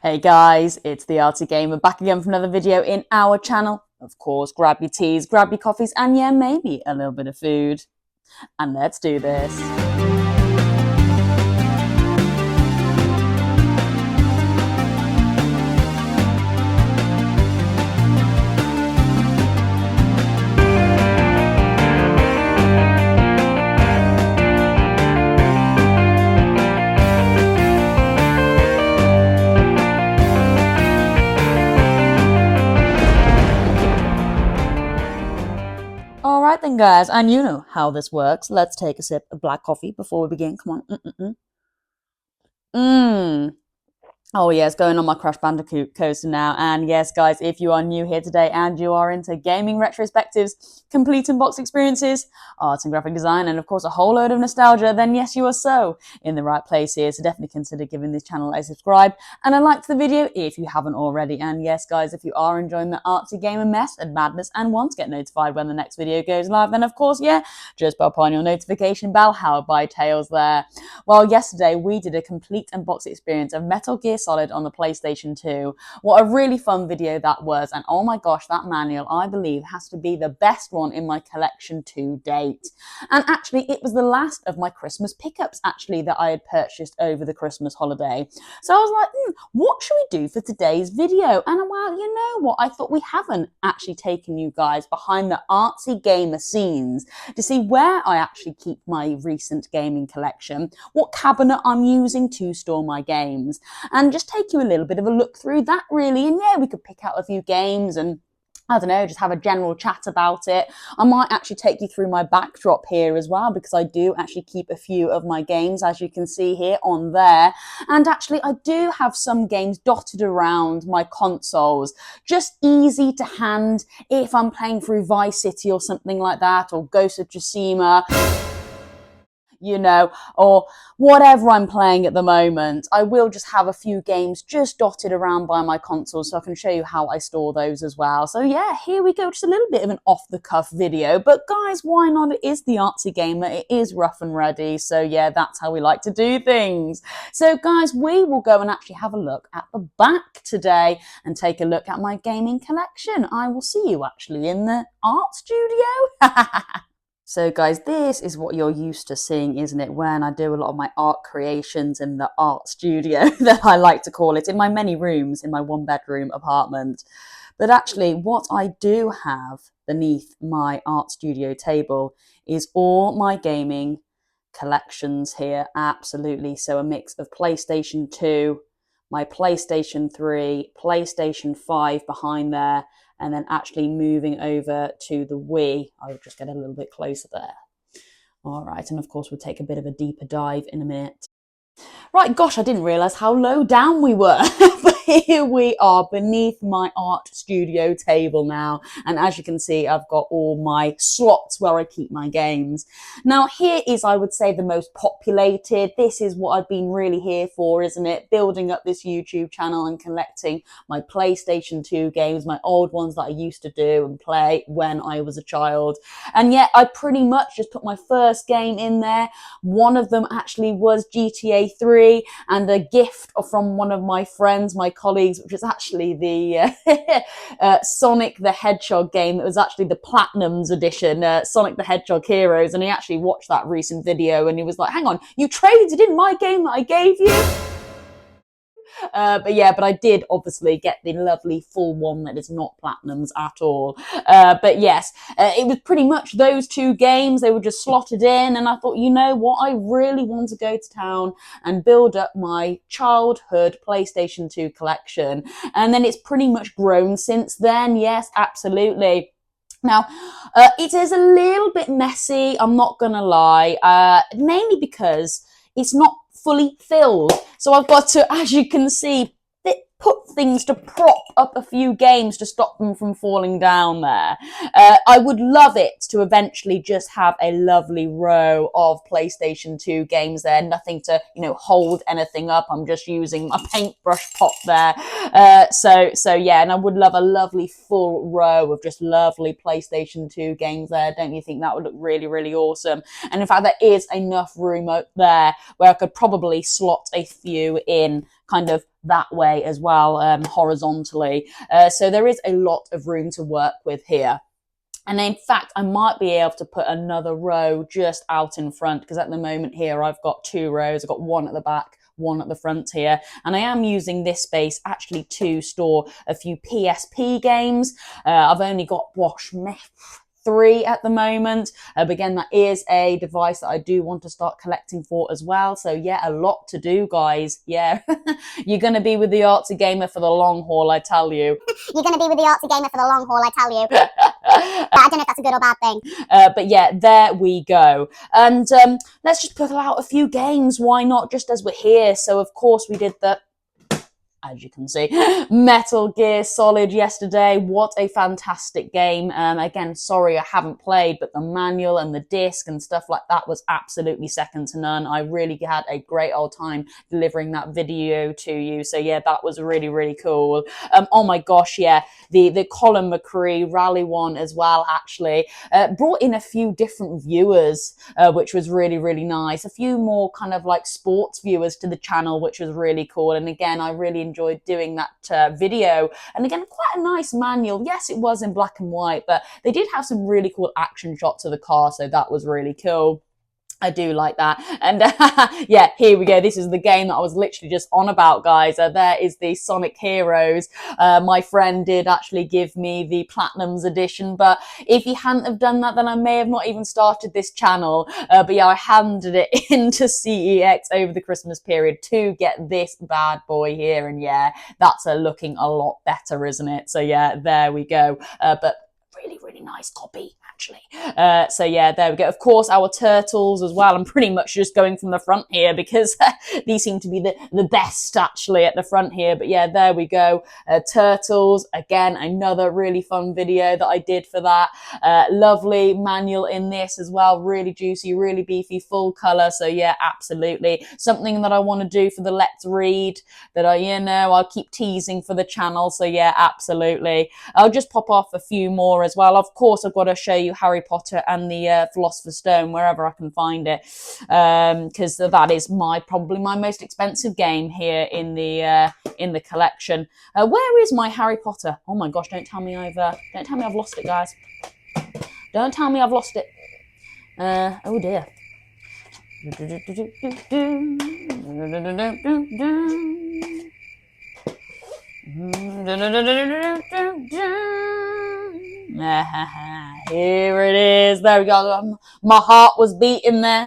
Hey guys, it's the Arty Gamer back again for another video in our channel. Of course, grab your teas, grab your coffees, and yeah, maybe a little bit of food. And let's do this. Alright then guys, and you know how this works. Let's take a sip of black coffee before we begin. Come on. Mmm. Oh yes, going on my Crash Bandicoot coaster now. And yes, guys, if you are new here today and you are into gaming retrospectives, complete unbox experiences, art and graphic design, and of course a whole load of nostalgia, then yes, you are so in the right place here. So definitely consider giving this channel a subscribe and a like to the video if you haven't already. And yes, guys, if you are enjoying the artsy gamer mess and madness and want to get notified when the next video goes live, then of course, yeah, just pop on your notification bell, powered by Tails there. Well, yesterday we did a complete unbox experience of Metal Gear Solid on the PlayStation 2. What a really fun video that was, and oh my gosh, that manual, I believe, has to be the best one in my collection to date. And actually, it was the last of my Christmas pickups, actually, that I had purchased over the Christmas holiday. So I was like, what should we do for today's video? And well, you know what? I thought we haven't actually taken you guys behind the artsy gamer scenes to see where I actually keep my recent gaming collection, what cabinet I'm using to store my games, and just take you a little bit of a look through that really. And yeah, we could pick out a few games and I don't know, just have a general chat about it. I might actually take you through my backdrop here as well, because I do actually keep a few of my games, as you can see here on there. And actually, I do have some games dotted around my consoles, just easy to hand if I'm playing through Vice City or something like that, or Ghost of Tsushima, you know, or whatever I'm playing at the moment. I will just have a few games just dotted around by my console so I can show you how I store those as well. So yeah, here we go, just a little bit of an off-the-cuff video, but guys, why not? It is the Artsy Gamer, it is rough and ready, so yeah, that's how we like to do things. So guys, we will go and actually have a look at the back today and take a look at my gaming collection. I will see you actually in the art studio. So guys, this is what you're used to seeing, isn't it? When I do a lot of my art creations in the art studio, that I like to call it, in my many rooms, in my one-bedroom apartment. But actually, what I do have beneath my art studio table is all my gaming collections here, absolutely. So a mix of PlayStation 2, my PlayStation 3, PlayStation 5 behind there, and then actually moving over to the Wii. I'll just get a little bit closer there. All right, and of course we'll take a bit of a deeper dive in a minute. Right, gosh, I didn't realise how low down we were. But here we are beneath my art studio table now. And as you can see, I've got all my slots where I keep my games. Now, here is, I would say, the most populated. This is what I've been really here for, isn't it? Building up this YouTube channel and collecting my PlayStation 2 games, my old ones that I used to do and play when I was a child. And yet I pretty much just put my first game in there. One of them actually was GTA 3, and a gift from one of my friends, my colleagues, which is actually the Sonic the Hedgehog game. It was actually the Platinums edition, Sonic the Hedgehog Heroes, and he actually watched that recent video and he was like, hang on, you traded in my game that I gave you? But I did obviously get the lovely full one that is not Platinums at all. But yes, it was pretty much those two games. They were just slotted in, and I thought, you know what, I really want to go to town and build up my childhood PlayStation 2 collection. And then it's pretty much grown since then. Yes, absolutely. Now, it is a little bit messy, I'm not gonna lie, mainly because it's not fully filled. So I've got to, as you can see, put things to prop up a few games to stop them from falling down there. I would love it to eventually just have a lovely row of PlayStation 2 games there, nothing to, you know, hold anything up. I'm just using my paintbrush pot there. So yeah, and I would love a lovely full row of just lovely PlayStation 2 games there. Don't you think that would look really, really awesome? And in fact, there is enough room out there where I could probably slot a few in kind of that way as well, horizontally. So there is a lot of room to work with here. And in fact, I might be able to put another row just out in front, because at the moment here, I've got 2 rows. I've got one at the back, one at the front here. And I am using this space actually to store a few PSP games. I've only got, 3 at the moment. But again, that is a device that I do want to start collecting for as well. So yeah, a lot to do, guys. Yeah, you're going to be with the Artsy Gamer for the long haul, I tell you. You're going to be with the Artsy Gamer for the long haul, I tell you. I don't know if that's a good or bad thing. But yeah, there we go. And let's just put out a few games. Why not? Just as we're here. So of course we did the, as you can see, Metal Gear Solid yesterday. What a fantastic game. Again, sorry I haven't played, but the manual and the disc and stuff like that was absolutely second to none. I really had a great old time delivering that video to you. So yeah, that was really, really cool. Oh my gosh, yeah, the Colin McRae Rally one as well, actually. Brought in a few different viewers, which was really, really nice. A few more kind of like sports viewers to the channel, which was really cool. And again, I really enjoyed doing that video. And again, quite a nice manual. Yes, it was in black and white, but they did have some really cool action shots of the car, so that was really cool. I do like that. And yeah, here we go. This is the game that I was literally just on about, guys. There is the Sonic Heroes. My friend did actually give me the Platinums edition, but if he hadn't have done that, then I may have not even started this channel. But yeah, I handed it into CEX over the Christmas period to get this bad boy here. And yeah, that's looking a lot better, isn't it? So yeah, there we go. But really, really nice copy, actually. So yeah, there we go. Of course, our turtles as well. I'm pretty much just going from the front here because these seem to be the best, actually, at the front here. But yeah, there we go. Turtles, again, another really fun video that I did for that. Lovely manual in this as well. Really juicy, really beefy, full color. So yeah, absolutely. Something that I want to do for the Let's Read that I'll keep teasing for the channel. So yeah, absolutely. I'll just pop off a few more as well. Of course, I've got to show you Harry Potter and the Philosopher's Stone wherever I can find it, because that is probably my most expensive game here in the collection. Where is my Harry Potter? Oh my gosh! Don't tell me I've lost it, guys. Don't tell me I've lost it. Oh dear. Here it is. There we go. My heart was beating there.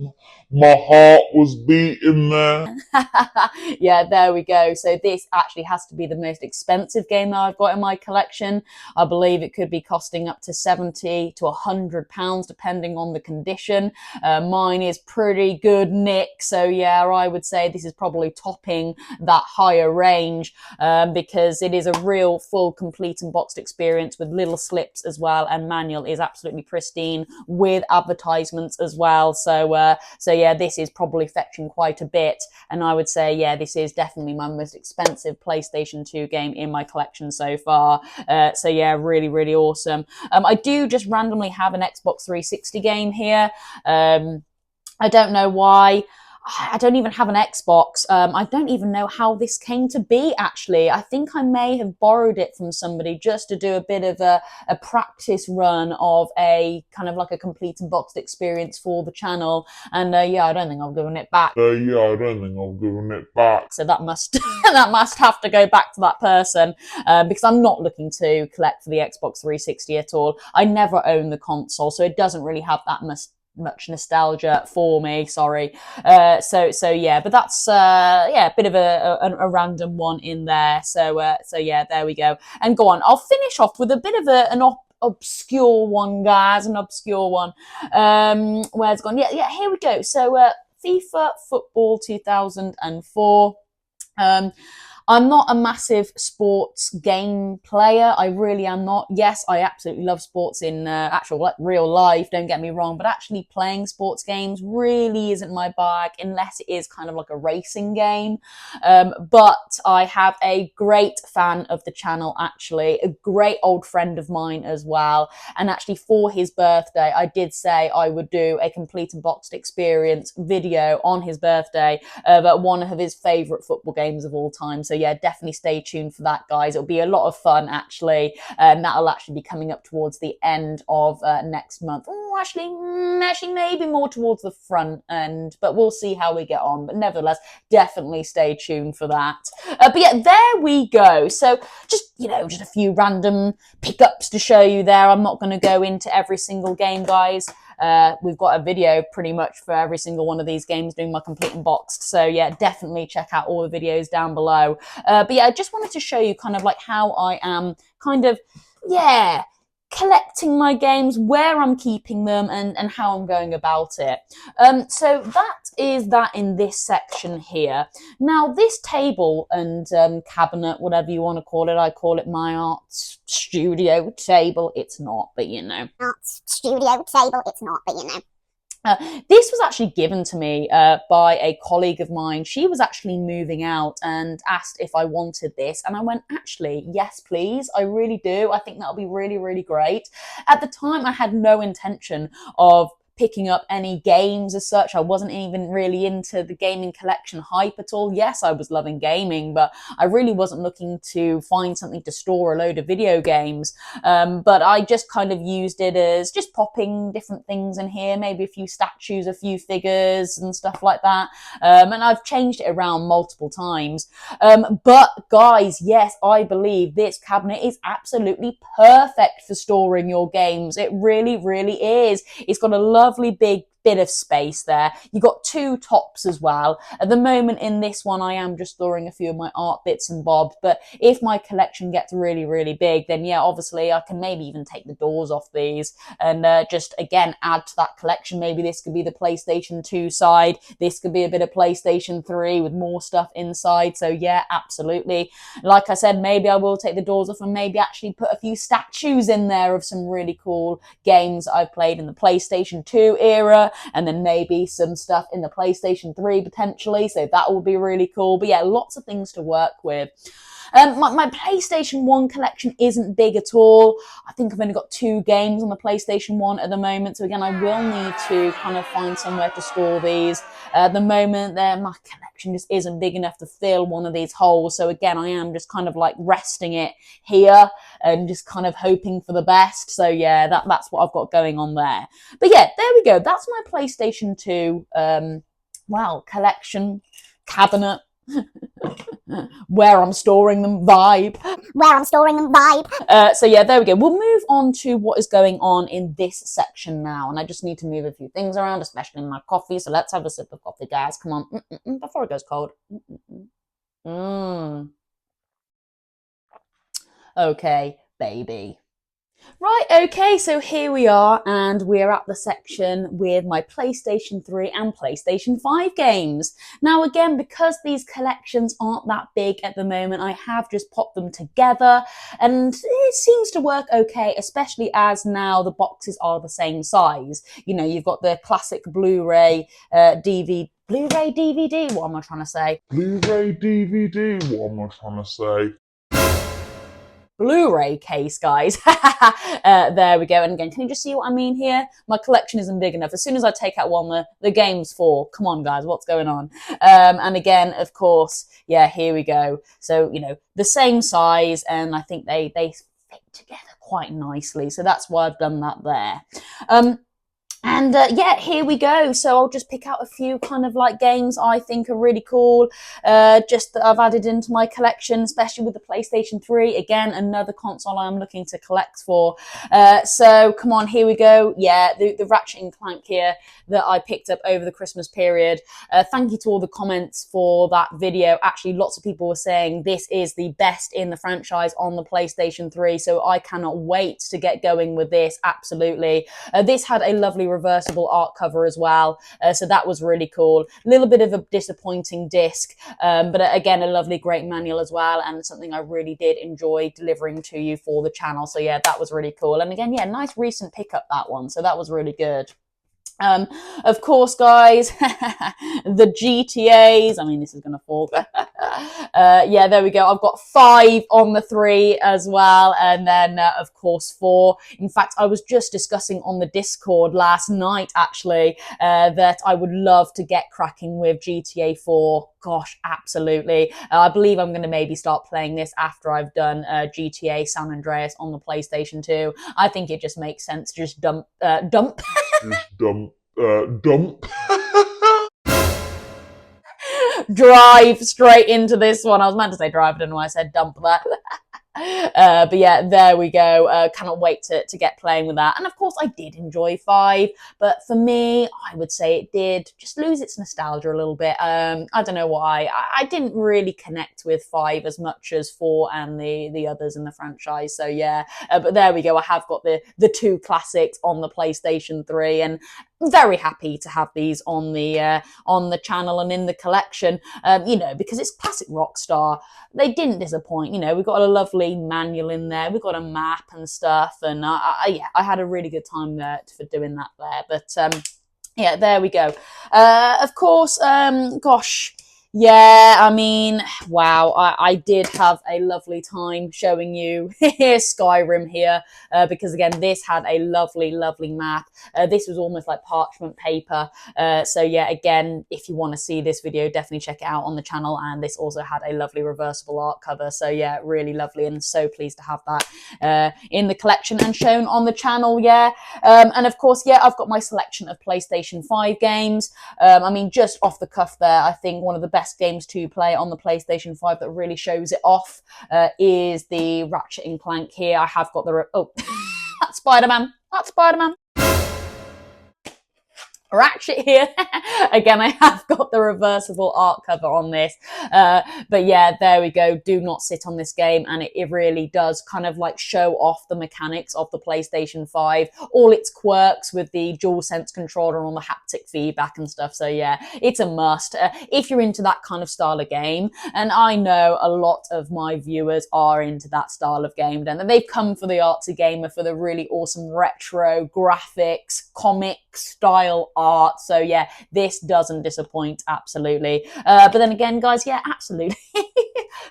My heart was beating there. Yeah, there we go. So this actually has to be the most expensive game that I've got in my collection. I believe it could be costing up to £70 to £100 depending on the condition. Mine is pretty good nick, so yeah, I would say this is probably topping that higher range, because it is a real full, complete and boxed experience with little slips as well, and manual is absolutely pristine with advertisements as well. So yeah, this is probably fetching quite a bit, and I would say, yeah, this is definitely my most expensive PlayStation 2 game in my collection so far. So yeah, really, really awesome. I do just randomly have an Xbox 360 game here. I don't know why. I don't even have an Xbox. I don't even know how this came to be, actually. I think I may have borrowed it from somebody just to do a bit of a practice run of a kind of like a complete and boxed experience for the channel. And yeah, I don't think I've given it back. So that must that must have to go back to that person, because I'm not looking to collect for the Xbox 360 at all. I never owned the console, so it doesn't really have that much nostalgia for me, sorry. So yeah, but that's yeah, a bit of a random one in there. So yeah, there we go. And go on, I'll finish off with a bit of an obscure one, guys, an obscure one. Where's it gone? Yeah, here we go. So FIFA Football 2004. I'm not a massive sports game player. I really am not. Yes, I absolutely love sports in actual real life, don't get me wrong, but actually playing sports games really isn't my bag unless it is kind of like a racing game. But I have a great fan of the channel, actually, a great old friend of mine as well. And actually for his birthday, I did say I would do a complete and boxed experience video on his birthday of one of his favourite football games of all time. So yeah, definitely stay tuned for that, guys. It'll be a lot of fun, actually. That'll actually be coming up towards the end of next month. Ooh, actually maybe more towards the front end, but we'll see how we get on. But nevertheless, definitely stay tuned for that. But yeah, there we go. So just a few random pickups to show you there. I'm not going to go into every single game, guys. We've got a video pretty much for every single one of these games doing my complete and boxed. So yeah, definitely check out all the videos down below. But yeah, I just wanted to show you kind of like how I am kind of, collecting my games, where I'm keeping them, and how I'm going about it. So that is that in this section here. Now, this table and cabinet, whatever you want to call it, I call it my art studio table. It's not, but Art studio table, it's not, but this was actually given to me by a colleague of mine. She was actually moving out and asked if I wanted this. And I went, actually, yes, please. I really do. I think that'll be really, really great. At the time, I had no intention of picking up any games as such. I wasn't even really into the gaming collection hype at all. Yes, I was loving gaming, but I really wasn't looking to find something to store a load of video games. But I just kind of used it as just popping different things in here, maybe a few statues, a few figures and stuff like that. And I've changed it around multiple times. But guys, yes, I believe this cabinet is absolutely perfect for storing your games. It really, really is. It's got a lovely big bit of space there. You've got two tops as well. At the moment in this one, I am just storing a few of my art bits and bobs, but if my collection gets really, really big, then yeah, obviously I can maybe even take the doors off these and just, again, add to that collection. Maybe this could be the PlayStation 2 side. This could be a bit of PlayStation 3 with more stuff inside. So yeah, absolutely. Like I said, maybe I will take the doors off and maybe actually put a few statues in there of some really cool games I've played in the PlayStation 2 era, and then maybe some stuff in the PlayStation 3 potentially, so that will be really cool. But yeah, lots of things to work with. My PlayStation 1 collection isn't big at all. I think I've only got 2 games on the PlayStation 1 at the moment, so again, I will need to kind of find somewhere to store these. At the moment, my collection just isn't big enough to fill one of these holes, so again, I am just kind of like resting it here and just kind of hoping for the best. So yeah, that's what I've got going on there. But yeah, there we go. That's my PlayStation 2 collection, cabinet, where I'm storing them vibe. So yeah, there we go. We'll move on to what is going on in this section now. And I just need to move a few things around, especially in my coffee. So let's have a sip of coffee, guys. Come on. Before it goes cold. Okay, baby. Right, okay, so here we are, and we're at the section with my PlayStation 3 and PlayStation 5 games. Now again, because these collections aren't that big at the moment, I have just popped them together, and it seems to work okay, especially as now the boxes are the same size. You've got the classic Blu-ray, DVD, what am I trying to say? Blu-ray DVD, what am I trying to say? Blu-ray case, guys. There we go. And again, can you just see what I mean here? My collection isn't big enough. As soon as I take out one, the game's full. Come on, guys, what's going on? And again, of course, yeah, here we go. So, the same size, and I think they fit together quite nicely. So that's why I've done that there. And yeah, here we go. So I'll just pick out a few kind of like games I think are really cool, just that I've added into my collection, especially with the PlayStation 3. Again, another console I'm looking to collect for. So come on, here we go. Yeah, the Ratchet and Clank here that I picked up over the Christmas period. Thank you to all the comments for that video. Actually, lots of people were saying this is the best in the franchise on the PlayStation 3. So I cannot wait to get going with this. Absolutely. This had a lovely lovely reversible art cover as well. So that was really cool. A little bit of a disappointing disc, but again, a lovely, great manual as well, and something I really did enjoy delivering to you for the channel. So yeah, that was really cool. And again, yeah, nice recent pickup, that one. So that was really good. Of course, guys, the GTAs. I mean, this is going to fall. Yeah, there we go. I've got 5 on the 3 as well. And then, of course, 4. In fact, I was just discussing on the Discord last night, actually, that I would love to get cracking with GTA 4. Gosh, absolutely. I believe I'm going to maybe start playing this after I've done GTA San Andreas on the PlayStation 2. I think it just makes sense to just dump. Just dump. Drive straight into this one. I was meant to say drive, I don't know why I said dump that. But yeah, there we go. Cannot wait to get playing with that. And of course, I did enjoy 5, but for me, I would say it did just lose its nostalgia a little bit. I don't know why. I didn't really connect with 5 as much as 4 and the others in the franchise. So yeah, but there we go. I have got the 2 classics on the PlayStation 3, and very happy to have these on the channel and in the collection. Because it's classic Rockstar. They didn't disappoint. We've got a lovely manual in there. We've got a map and stuff, and I had a really good time there for doing that there. But yeah, there we go. Of course, gosh. Yeah, I mean, wow, I did have a lovely time showing you Skyrim here, because again, this had a lovely, lovely map. This was almost like parchment paper. So yeah, again, if you want to see this video, definitely check it out on the channel. And this also had a lovely reversible art cover. So yeah, really lovely, and so pleased to have that in the collection and shown on the channel, yeah. And of course, yeah, I've got my selection of PlayStation 5 games. I mean, just off the cuff there, I think one of the best games to play on the PlayStation 5 that really shows it off is the Ratchet and Clank here. I have got the... that's Spider-Man. That's Spider-Man. Ratchet here. Again, I have got the reversible art cover on this. But yeah, there we go. Do not sit on this game. And it really does kind of like show off the mechanics of the PlayStation 5, all its quirks with the DualSense controller and all the haptic feedback and stuff. So yeah, it's a must if you're into that kind of style of game. And I know a lot of my viewers are into that style of game. And they've come for the artsy gamer, for the really awesome retro graphics, comic style art. So yeah, this doesn't disappoint, absolutely. But then again, guys, yeah, absolutely.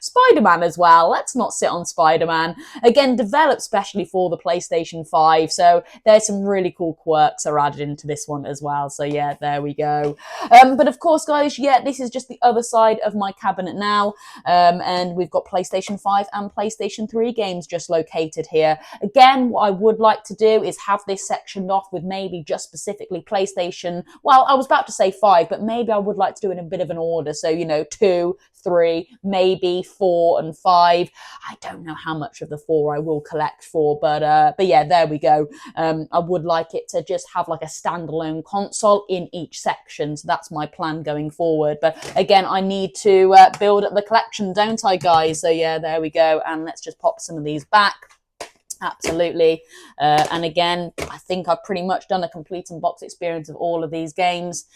Spider-Man as well. Let's not sit on Spider-Man. Again, developed specially for the PlayStation 5. So there's some really cool quirks are added into this one as well. So yeah, there we go. But of course, guys, yeah, this is just the other side of my cabinet now. And we've got PlayStation 5 and PlayStation 3 games just located here. Again, what I would like to do is have this sectioned off with maybe just specifically PlayStation. Well, I was about to say 5, but maybe I would like to do it in a bit of an order. So, 2, 3, maybe 4 and 5. I don't know how much of the 4 I will collect for, but yeah, there we go. I would like it to just have like a standalone console in each section. So that's my plan going forward. But again, I need to build up the collection, don't I, guys? So yeah, there we go. And let's just pop some of these back. Absolutely. And again, I think I've pretty much done a complete unbox experience of all of these games.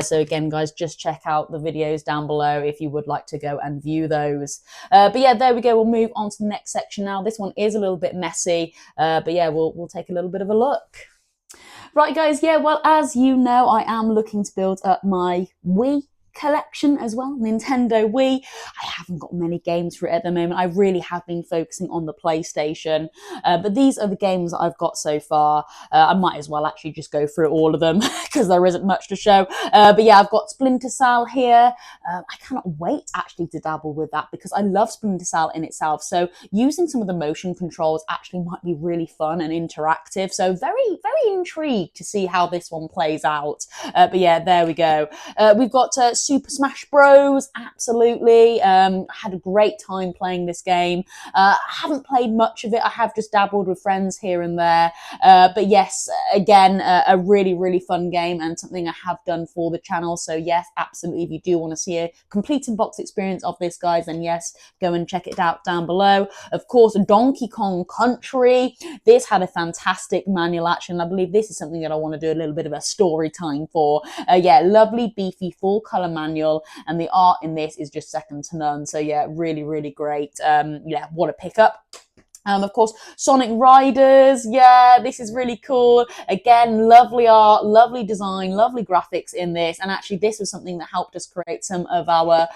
So again, guys, just check out the videos down below if you would like to go and view those. But yeah, there we go. We'll move on to the next section now. This one is a little bit messy, but yeah, we'll take a little bit of a look. Right, guys. Yeah, well, as you know, I am looking to build up my Wii collection as well, Nintendo Wii. I haven't got many games for it at the moment. I really have been focusing on the PlayStation, but these are the games that I've got so far. I might as well actually just go through all of them because there isn't much to show. But yeah, I've got Splinter Cell here. I cannot wait actually to dabble with that because I love Splinter Cell in itself. So using some of the motion controls actually might be really fun and interactive. So very, very intrigued to see how this one plays out. But yeah, there we go. We've got Super Smash Bros. Absolutely. I had a great time playing this game. I haven't played much of it. I have just dabbled with friends here and there. But yes, again, a really, really fun game and something I have done for the channel. So yes, absolutely. If you do want to see a complete unbox experience of this, guys, then yes, go and check it out down below. Of course, Donkey Kong Country. This had a fantastic manual action. I believe this is something that I want to do a little bit of a story time for. Yeah, lovely, beefy, full color manual, and the art in this is just second to none. So yeah, really, really great. Yeah, what a pickup. Of course, Sonic Riders, yeah, this is really cool. Again, lovely art, lovely design, lovely graphics in this. And actually, this was something that helped us create some of our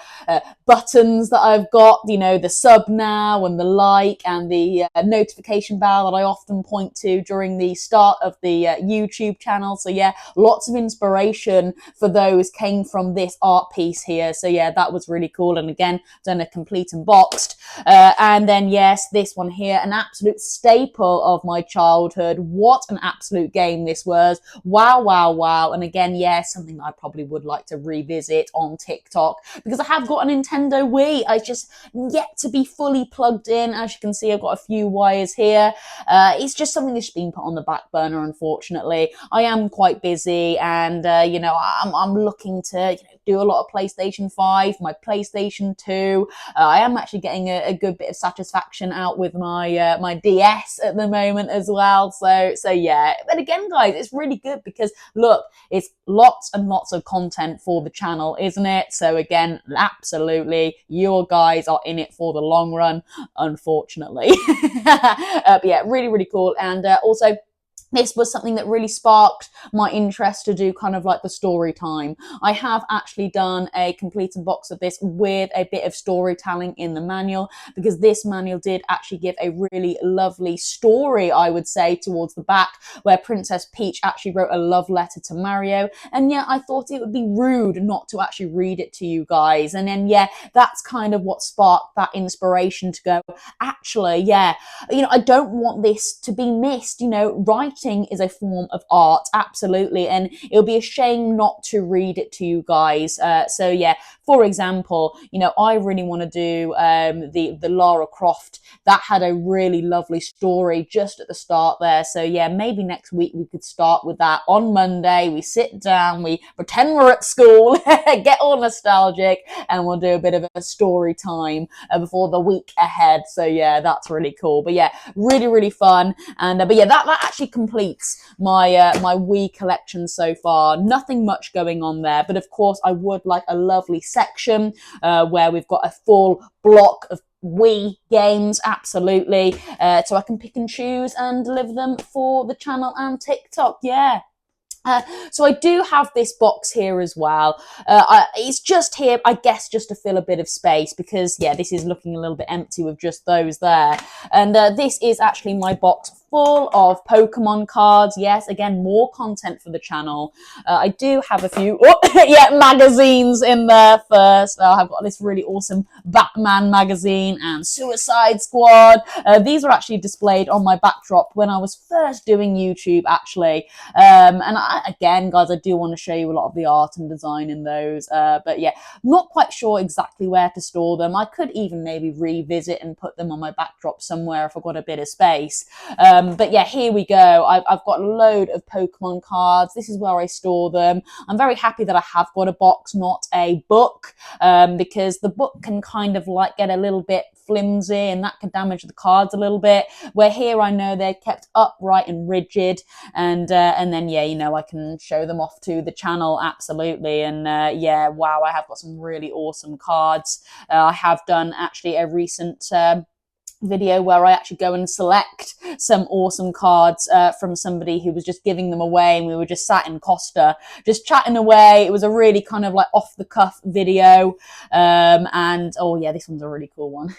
buttons that I've got, you know, the sub now and the like and the notification bell that I often point to during the start of the YouTube channel. So yeah, lots of inspiration for those came from this art piece here. So yeah, that was really cool. And again, done a complete unboxed. And then yes, this one here, an absolute staple of my childhood. What an absolute game this was. Wow, wow, wow. And again, yeah, something that I probably would like to revisit on TikTok because I have got a Nintendo Wii. I just yet to be fully plugged in. As you can see, I've got a few wires here. It's just something that's been put on the back burner, unfortunately. I am quite busy and, you know, I'm looking to do a lot of PlayStation 5, my PlayStation 2. I am actually getting a good bit of satisfaction out with my my DS at the moment as well. So yeah. But again, guys, it's really good because look, it's lots and lots of content for the channel, isn't it? So again, absolutely, you guys are in it for the long run, unfortunately. But yeah, really, really cool. And also, this was something that really sparked my interest to do kind of like the story time. I have actually done a complete unbox of this with a bit of storytelling in the manual because this manual did actually give a really lovely story, I would say, towards the back where Princess Peach actually wrote a love letter to Mario. And yeah, I thought it would be rude not to actually read it to you guys. And then yeah, that's kind of what sparked that inspiration to go, actually, yeah, you know, I don't want this to be missed. You know, writing is a form of art, absolutely, and it would be a shame not to read it to you guys. So yeah, for example, you know, I really want to do the Lara Croft. That had a really lovely story just at the start there. So yeah, maybe next week we could start with that. On Monday, we sit down, we pretend we're at school, get all nostalgic, and we'll do a bit of a story time before the week ahead. So yeah, that's really cool. But yeah, really, really fun. And but yeah, that actually completes my my Wii collection so far. Nothing much going on there, but of course I would like a lovely section where we've got a full block of Wii games, absolutely, so I can pick and choose and deliver them for the channel and TikTok. Yeah. So I do have this box here as well. It's just here, I guess, just to fill a bit of space because, yeah, this is looking a little bit empty with just those there. And this is actually my box full of Pokemon cards. Yes, again, more content for the channel. I do have a few, magazines in there first. I've got this really awesome Batman magazine and Suicide Squad. These are actually displayed on my backdrop when I was first doing YouTube, actually. And again, guys, I do want to show you a lot of the art and design in those. But yeah, not quite sure exactly where to store them. I could even maybe revisit and put them on my backdrop somewhere if I've got a bit of space. But yeah, here we go. I've got a load of Pokemon cards. This is where I store them. I'm very happy that I have got a box, not a book, because the book can kind of like get a little bit flimsy and that can damage the cards a little bit, where here I know they're kept upright and rigid, and then yeah, you know, I can show them off to the channel, absolutely. And yeah, wow, I have got some really awesome cards. I have done actually a recent video where I actually go and select some awesome cards from somebody who was just giving them away, and we were just sat in Costa just chatting away. It was a really kind of like off the cuff video, and oh yeah, this one's a really cool one.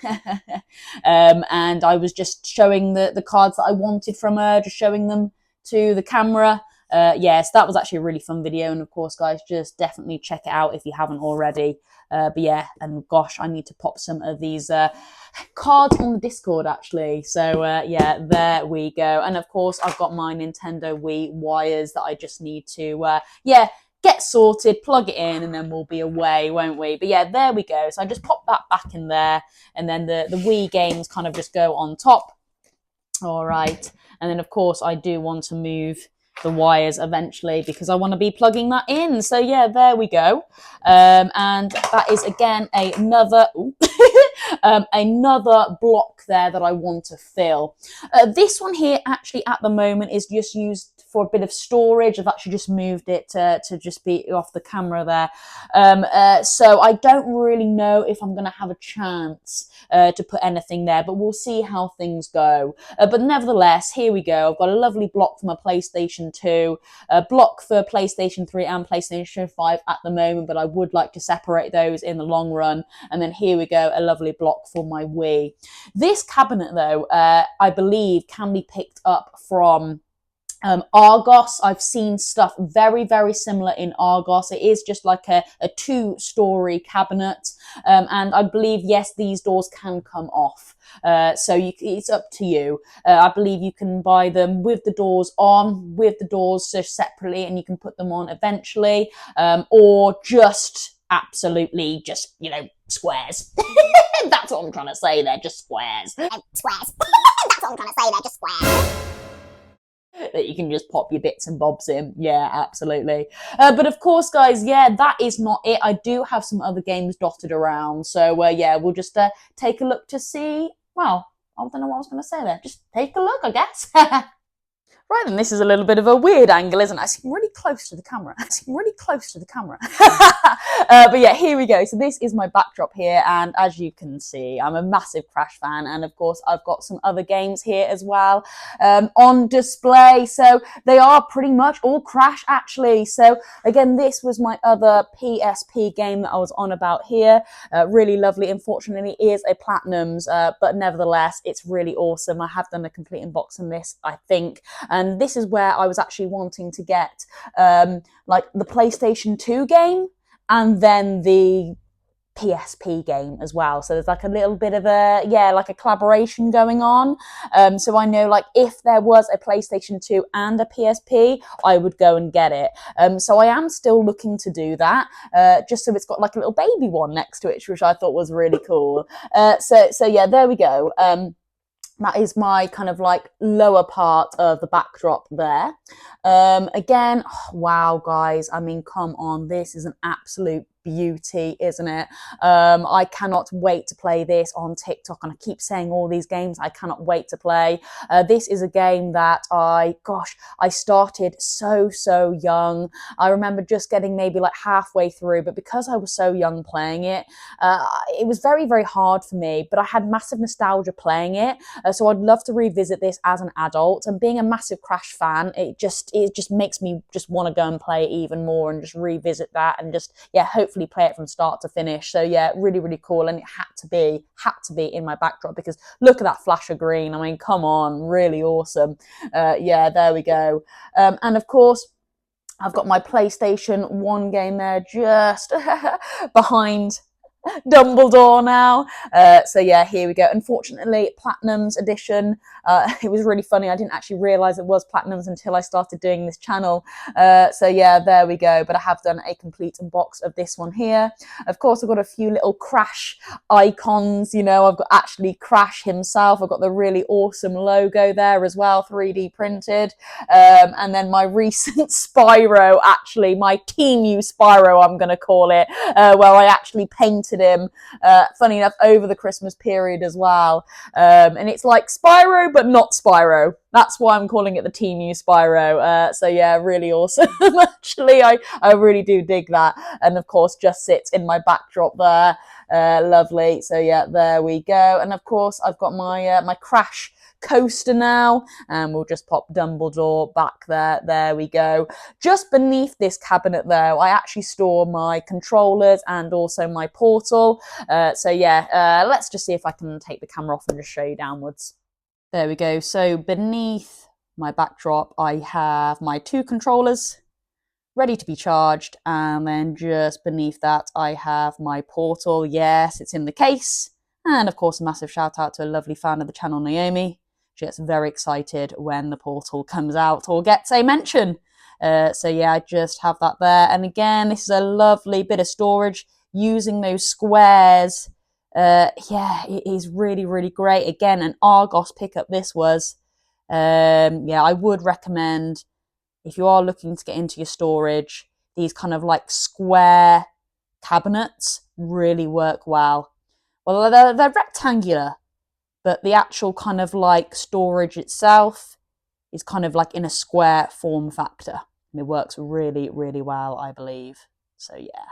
And I was just showing the cards that I wanted from her, just showing them to the camera. Yes, that was actually a really fun video, and of course, guys, just definitely check it out if you haven't already. But yeah, and gosh, I need to pop some of these cards on the Discord, actually. So yeah, there we go. And of course, I've got my Nintendo Wii wires that I just need to yeah, get sorted, plug it in, and then we'll be away, won't we? But yeah, there we go. So I just pop that back in there, and then the Wii games kind of just go on top. All right. And then, of course, I do want to move the wires eventually because I want to be plugging that in. So yeah, there we go. And that is again another another block there that I want to fill. This one here actually at the moment is just used for a bit of storage. I've actually just moved it to just be off the camera there. So I don't really know if I'm going to have a chance to put anything there, but we'll see how things go. But nevertheless, here we go. I've got a lovely block for my PlayStation 2, a block for PlayStation 3 and PlayStation 5 at the moment, but I would like to separate those in the long run. And then here we go, a lovely block for my Wii. This cabinet, though, I believe can be picked up from Argos. I've seen stuff very, very similar in Argos. It is just like a two-story cabinet. And I believe, yes, these doors can come off. So it's up to you. I believe you can buy them with the doors on, with the doors separately, and you can put them on eventually, or just absolutely just, squares. That's what I'm trying to say there, just squares. Squares. That's what I'm trying to say there, just squares. That you can just pop your bits and bobs in. Yeah, absolutely. But of course, guys, yeah, that is not it. I do have some other games dotted around. So, yeah, we'll just take a look to see. Well, I don't know what I was going to say there. Just take a look, I guess. Right, then this is a little bit of a weird angle, isn't it? I seem really close to the camera. But yeah, here we go. So this is my backdrop here, and as you can see, I'm a massive Crash fan, and of course, I've got some other games here as well on display. So they are pretty much all Crash, actually. So again, this was my other PSP game that I was on about here. Really lovely. Unfortunately, it is a Platinums, but nevertheless, it's really awesome. I have done a complete unboxing this, I think. And this is where I was actually wanting to get like the PlayStation 2 game and then the PSP game as well. So there's like a little bit of like a collaboration going on. So I know like if there was a PlayStation 2 and a PSP, I would go and get it. So I am still looking to do that, just so it's got like a little baby one next to it, which I thought was really cool. So yeah, there we go. That is my kind of like lower part of the backdrop there. Again, wow, guys, I mean, come on, this is an absolute beauty, isn't it? I cannot wait to play this on TikTok, and I keep saying all these games I cannot wait to play. This is a game that I started so young. I remember just getting maybe like halfway through, but because I was so young playing it, it was very, very hard for me, but I had massive nostalgia playing it. So I'd love to revisit this as an adult, and being a massive Crash fan, it just makes me just want to go and play it even more and just revisit that and just, yeah, hopefully play it from start to finish. So yeah, really, really cool. And it had to be in my backdrop because look at that flash of green. I mean, come on, really awesome. Yeah, there we go. And of course, I've got my PlayStation 1 game there just behind Dumbledore now. So yeah, here we go. Unfortunately, Platinums edition. It was really funny. I didn't actually realise it was Platinums until I started doing this channel. So yeah, there we go. But I have done a complete unbox of this one here. Of course, I've got a few little Crash icons. I've got actually Crash himself. I've got the really awesome logo there as well, 3D printed. And then my recent Spyro, actually, my Team U Spyro, I'm going to call it, where I actually painted him, funny enough, over the Christmas period as well. And it's like Spyro, but not Spyro. That's why I'm calling it the Team U Spyro. So yeah, really awesome. Actually, I really do dig that. And of course, just sits in my backdrop there. Lovely. So yeah, there we go. And of course, I've got my my Crash coaster now, and we'll just pop Dumbledore back there. There we go. Just beneath this cabinet though, I actually store my controllers and also my Portal. So yeah, let's just see if I can take the camera off and just show you downwards. There we go. So beneath my backdrop, I have my two controllers ready to be charged, and then just beneath that I have my Portal. Yes, it's in the case. And of course, a massive shout out to a lovely fan of the channel, Naomi. She gets very excited when the Portal comes out or gets a mention. So yeah, I just have that there. And again, this is a lovely bit of storage using those squares. Yeah, it is really, really great. Again, an Argos pickup this was. Yeah, I would recommend, if you are looking to get into your storage, these kind of like square cabinets really work well. Well, they're rectangular, but the actual kind of like storage itself is kind of like in a square form factor. And it works really, really well, I believe. So yeah.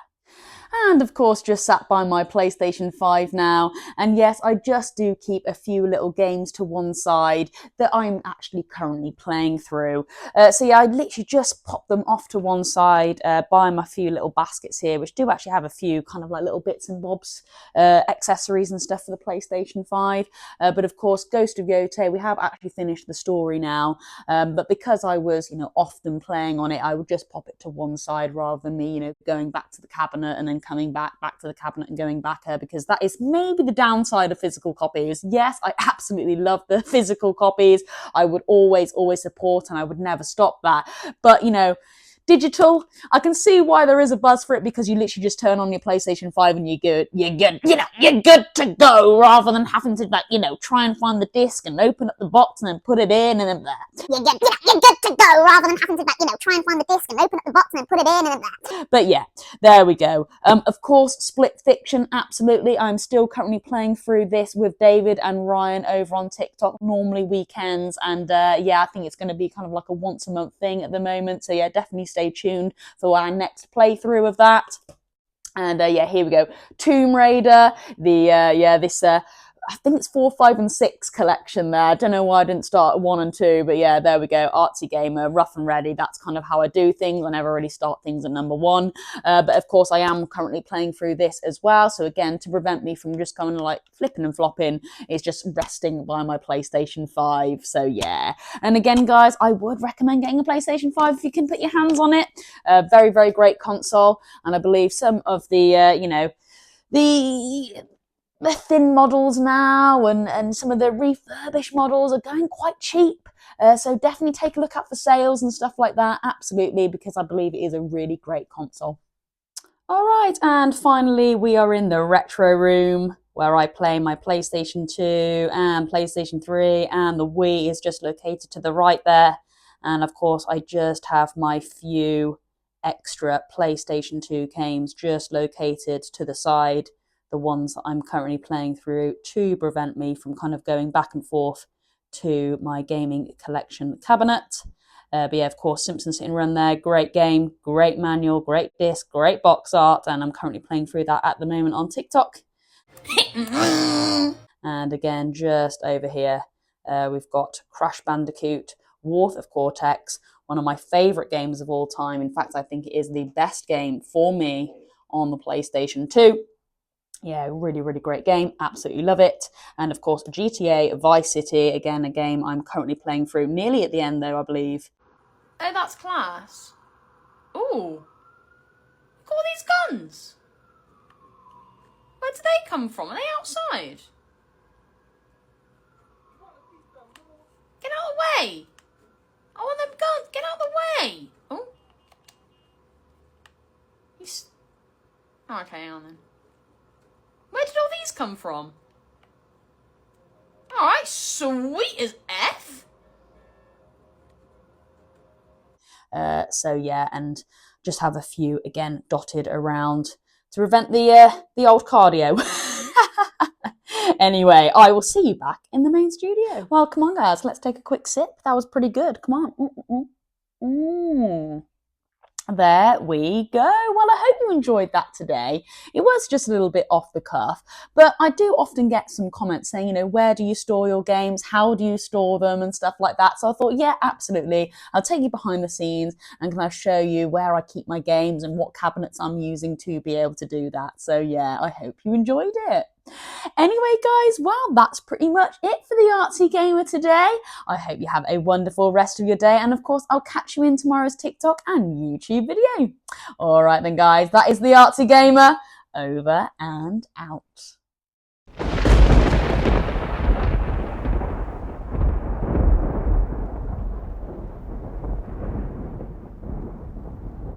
And of course, just sat by my PlayStation 5 now. And yes, I just do keep a few little games to one side that I'm actually currently playing through. So yeah, I literally just pop them off to one side, buy my few little baskets here, which do actually have a few kind of like little bits and bobs, accessories and stuff for the PlayStation 5. But of course, Ghost of Yotei, we have actually finished the story now. But because I was, often playing on it, I would just pop it to one side rather than me, going back to the cabinet and then coming back to the cabinet and going back there, because that is maybe the downside of physical copies. Yes, I absolutely love the physical copies. I would always support, and I would never stop that. But, digital, I can see why there is a buzz for it, because you literally just turn on your PlayStation 5 and you're good, you're good to go, rather than having to try and find the disc and open up the box and then put it in and then there. You're good to go, rather than having to try and find the disc and open up the box and then put it in and then there. But yeah, there we go. Of course, Split Fiction, absolutely. I'm still currently playing through this with David and Ryan over on TikTok, normally weekends. And yeah, I think it's going to be kind of like a once a month thing at the moment. So yeah, definitely stay tuned for our next playthrough of that. And yeah, here we go. Tomb Raider, this I think it's 4, 5, and 6 collection there. I don't know why I didn't start at 1 and 2, but yeah, there we go. Artsy Gamer, rough and ready. That's kind of how I do things. I never really start things at number 1. But of course, I am currently playing through this as well. So again, to prevent me from just kind of like flipping and flopping, it's just resting by my PlayStation 5. So yeah. And again, guys, I would recommend getting a PlayStation 5 if you can put your hands on it. Very, very great console. And I believe some of the, the thin models now and some of the refurbished models are going quite cheap. So definitely take a look out for sales and stuff like that. Absolutely, because I believe it is a really great console. All right, and finally we are in the retro room where I play my PlayStation 2 and PlayStation 3, and the Wii is just located to the right there. And of course, I just have my few extra PlayStation 2 games just located to the side, the ones that I'm currently playing through, to prevent me from kind of going back and forth to my gaming collection cabinet. But yeah, of course, Simpson Sit and Run there. Great game, great manual, great disc, great box art, and I'm currently playing through that at the moment on TikTok. And again, just over here, we've got Crash Bandicoot, Wrath of Cortex, one of my favourite games of all time. In fact, I think it is the best game for me on the PlayStation 2. Yeah, really, really great game. Absolutely love it. And of course, GTA Vice City, again, a game I'm currently playing through, nearly at the end though, I believe. Oh, that's class. Ooh. Look at all these guns. Where do they come from? Are they outside? Get out of the way. I want them guns. Get out of the way. Oh. Oh, okay, hang on then. Where did all these come from? Alright, sweet as F. So yeah, and just have a few again dotted around to prevent the old cardio. Anyway, I will see you back in the main studio. Well, come on, guys, let's take a quick sip. That was pretty good. Come on. There we go. Well, I hope you enjoyed that today. It was just a little bit off the cuff, but I do often get some comments saying, where do you store your games? How do you store them and stuff like that? So I thought, yeah, absolutely. I'll take you behind the scenes and can I show you where I keep my games and what cabinets I'm using to be able to do that. So yeah, I hope you enjoyed it. Anyway, guys, well, that's pretty much it for the Artsy Gamer today. I hope you have a wonderful rest of your day. And of course, I'll catch you in tomorrow's TikTok and YouTube video. All right then, guys, that is the Artsy Gamer. Over and out.